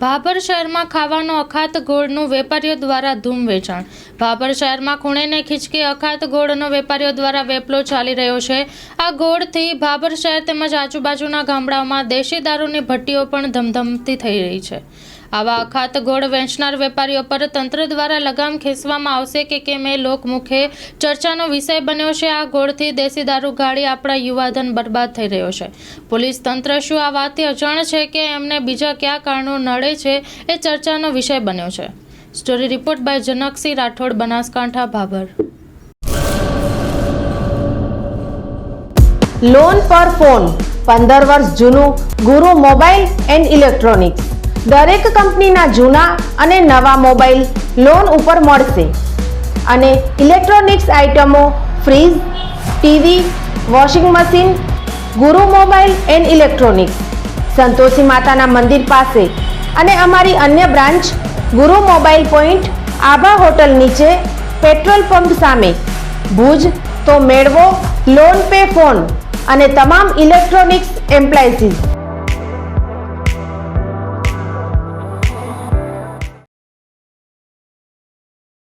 ભાભર શહેરમાં ખાવાનો અખાત ગોળનું વેપારીઓ દ્વારા ધૂમ વેચાણ। ભાભર શહેરમાં ખૂણેને ખીચકે અખાત ગોળનો વેપારીઓ દ્વારા વેપલો ચાલી રહ્યો છે। આ ગોળથી ભાભર શહેર તેમજ આજુબાજુના ગામડાઓમાં દેશી દારૂની ભટ્ટીઓ પણ ધમધમતી થઈ રહી છે। આવા અખાત ગોળ વેચનાર વેપારીઓ પર તંત્ર દ્વારા લગામ ખેંચવામાં આવશે કે કેમ એ લોકમુખે ચર્ચાનો વિષય બન્યો છે। આ ગોળથી દેશી દારૂ ગાળી આપણા યુવાધન બરબાદ થઈ રહ્યો છે। પોલીસ તંત્ર શું આ વાતથી અજાણ છે કે એમને બીજા કયા કારણો નડે છે એ ચર્ચાનો વિષય બન્યો છે। Story report by Janaksinh Rathod, Banaskantha, Bhabhar. Loan પર ફોન 15 વર્ષ જૂનું ગુરુ મોબાઈલ એન્ડ ઇલેક્ટ્રોનિક્સ। દરેક કંપનીના જૂના અને નવા મોબાઈલ લોન ઉપર મળશે અને ઇલેક્ટ્રોનિક્સ આઇટમો ફ્રીજ, ટીવી, વોશિંગ મશીન। ગુરુ મોબાઈલ એન્ડ ઇલેક્ટ્રોનિક્સ સંતોષી માતાના મંદિર પાસે અને અમારી અન્ય બ્રાન્ચ ગુરુ મોબાઈલ પોઈન્ટ આભા હોટલ નીચે પેટ્રોલ પંપ સામે ભુજ। તો મેળવો લોન પે ફોન અને તમામ ઇલેક્ટ્રોનિક્સ એપ્લાયન્સીસ।